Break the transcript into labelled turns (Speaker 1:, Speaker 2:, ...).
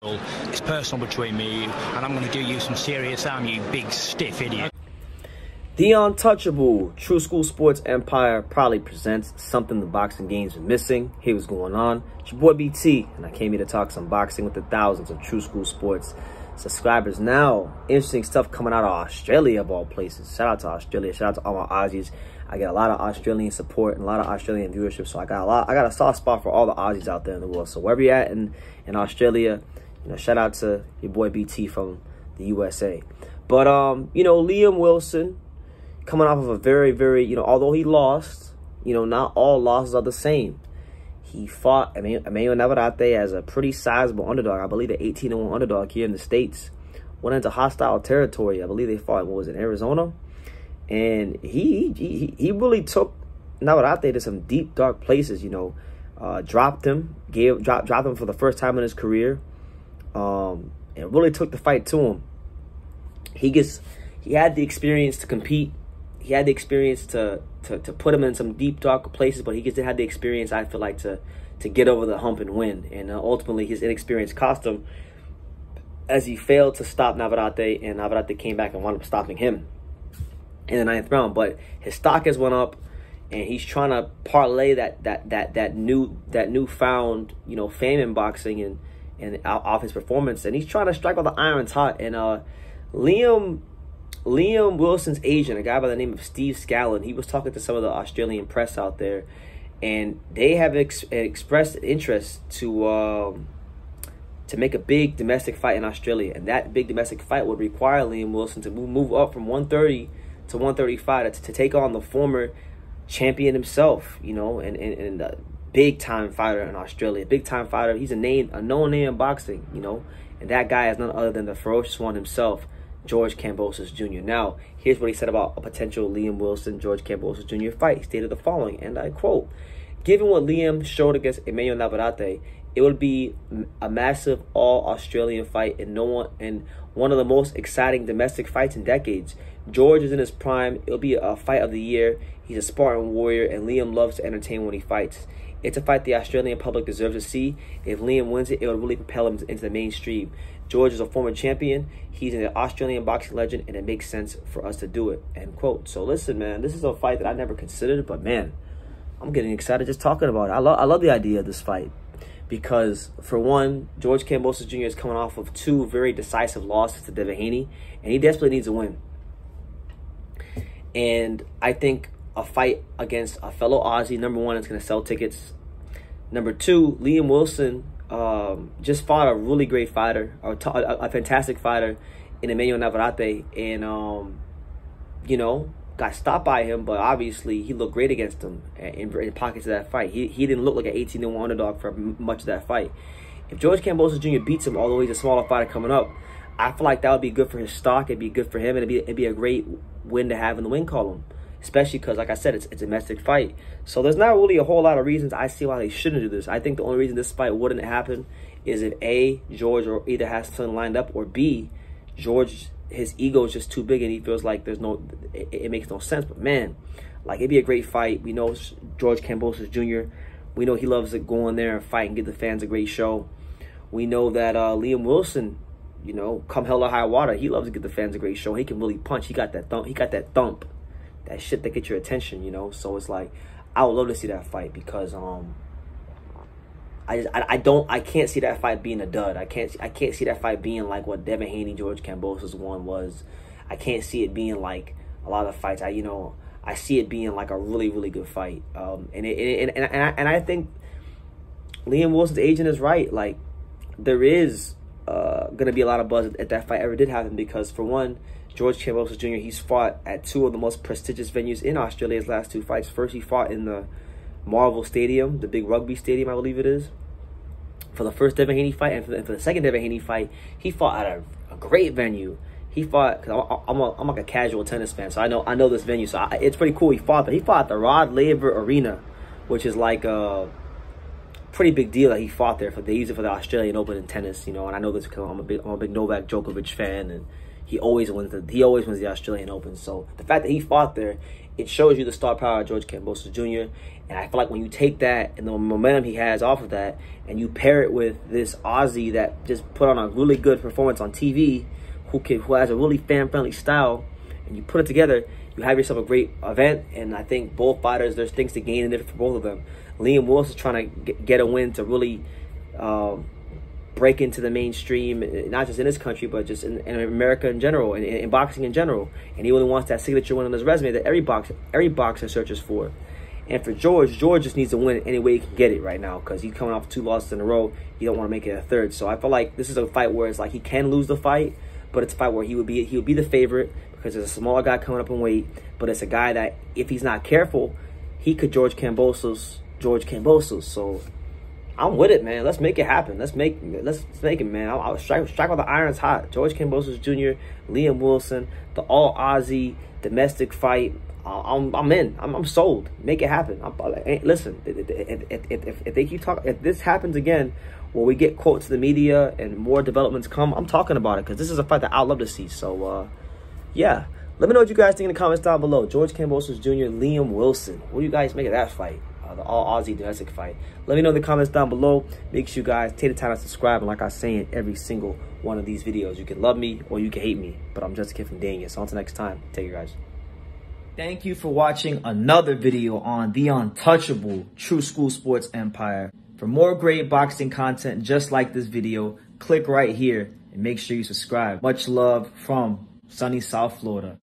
Speaker 1: It's personal between me and you, and I'm going to do you some serious harm, you big stiff idiot.
Speaker 2: The Untouchable True School Sports Empire proudly presents something the boxing games are missing. Here what's going on. It's your boy BT, and I came here to talk some boxing with the thousands of True School Sports subscribers now. Interesting stuff coming out of Australia, of all places. Shout out to Australia. Shout out to all my Aussies. I get a lot of Australian support and a lot of Australian viewership, so I got a soft spot for all the Aussies out there in the world. So wherever you're at in Australia, you know, shout out to your boy BT from the USA. But you know, Liam Wilson, coming off of a very, you know, although he lost, you know, not all losses are the same. He fought Emmanuel Navarrete as a pretty sizable underdog. I believe an 18-1 underdog here in the States. Went into hostile territory. I believe they fought, what was it, Arizona? And he really took Navarrete to some deep, dark places, you know. Dropped him for the first time in his career. And really took the fight to him. He had the experience to compete. He had the experience to put him in some deep, dark places, but he just didn't have the experience, I feel like, to get over the hump and win. And ultimately, his inexperience cost him, as he failed to stop Navarrete, and Navarrete came back and wound up stopping him in the 9th round. But his stock has went up, and he's trying to parlay that newfound, you know, fame in boxing and off his performance, and he's trying to strike while the iron's hot. And Liam Wilson's agent, a guy by the name of Steve Scallon, he was talking to some of the Australian press out there, and they have expressed interest to make a big domestic fight in Australia. And that big domestic fight would require Liam Wilson to move up from 130 to 135 to take on the former champion himself, you know, and a big-time fighter in Australia. Big-time fighter. He's a known name in boxing, you know, and that guy is none other than the ferocious one himself, George Kambosos Jr. Now, here's what he said about a potential Liam Wilson-George Kambosos Jr. fight. He stated the following, and I quote, "Given what Liam showed against Emmanuel Navarrete, it would be a massive all-Australian fight and one of the most exciting domestic fights in decades. George is in his prime. It'll be a fight of the year. He's a Spartan warrior, and Liam loves to entertain when he fights. It's a fight the Australian public deserves to see. If Liam wins it, it will really propel him into the mainstream. George is a former champion. He's an Australian boxing legend, and it makes sense for us to do it." End quote. So listen, man, this is a fight that I never considered, but man, I'm getting excited just talking about it. I love the idea of this fight because, for one, George Kambosos Jr. is coming off of 2 very decisive losses to Devin Haney, and he desperately needs a win. And I think a fight against a fellow Aussie, number one, is going to sell tickets. Number 2, Liam Wilson just fought a really great fighter, a fantastic fighter in Emmanuel Navarrete, and you know, got stopped by him, but obviously he looked great against him in pockets of that fight. He didn't look like an 18-1 underdog for much of that fight. If George Kambosos Jr. beats him, although he's a smaller fighter coming up, I feel like that would be good for his stock. It'd be good for him, and it'd be a great win to have in the win column. Especially because, like I said, it's a domestic fight. So there's not really a whole lot of reasons I see why they shouldn't do this. I think the only reason this fight wouldn't happen is if A, George either has something lined up, or B, George, his ego is just too big and he feels like it makes no sense. But man, like, it'd be a great fight. We know George Kambosos Jr. We know he loves to go in there and fight and give the fans a great show. We know that Liam Wilson, you know, come hell or high water, he loves to give the fans a great show. He can really punch. He got that thump. That shit that gets your attention, you know. So it's like, I would love to see that fight because I can't see that fight being a dud. I can't see that fight being like what Devin Haney George Kambosos one was. I can't see it being like a lot of fights. I see it being like a really good fight. And I think Liam Wilson's agent is right. Like, there is gonna be a lot of buzz if that fight ever did happen, because for one, George Kambosos Jr., he's fought at 2 of the most prestigious venues in Australia's last 2 fights. First, he fought in the Marvel Stadium, the big rugby stadium, I believe it is, for the first Devin Haney fight. And for the second Devin Haney fight, he fought at a great venue. He fought, because I'm like a casual tennis fan, so I know this venue. So it's pretty cool. He fought at the Rod Laver Arena, which is like a pretty big deal that he fought there. They use it for the Australian Open in tennis, you know. And I know this because I'm a big Novak Djokovic fan, and he always wins the Australian Open. So the fact that he fought there, it shows you the star power of George Kambosos Jr. And I feel like when you take that and the momentum he has off of that, and you pair it with this Aussie that just put on a really good performance on TV, who has a really fan-friendly style, and you put it together, you have yourself a great event. And I think both fighters, there's things to gain in it for both of them. Liam Wilson is trying to get a win to really break into the mainstream, not just in this country, but just in America in general, and in boxing in general. And he really wants that signature win on his resume that every boxer searches for. And for George just needs to win any way he can get it right now, because he's coming off 2 losses in a row. He don't want to make it a third. So I feel like this is a fight where it's like he can lose the fight, but it's a fight where he would be the favorite, because there's a smaller guy coming up in weight. But it's a guy that, if he's not careful, he could George Kambosos. So I'm with it, man. Let's make it happen. Let's make it, man. I'll strike while the iron's hot. George Kambosos Jr., Liam Wilson, the all Aussie domestic fight. I'm in. I'm sold. Make it happen. Listen, if they keep talking, if this happens again, where we get quotes to the media and more developments come, I'm talking about it, because this is a fight that I'd love to see. So yeah, let me know what you guys think in the comments down below. George Kambosos Jr., Liam Wilson. What do you guys make of that fight? The all Aussie domestic fight. Let me know in the comments down below. Make sure you guys take the time to subscribe. And like I say in every single one of these videos, you can love me or you can hate me, but I'm just a kid from Daniel. So until next time, take care, guys. Thank you for watching another video on the untouchable True School Sports Empire. For more great boxing content just like this video, click right here and make sure you subscribe. Much love from sunny South Florida.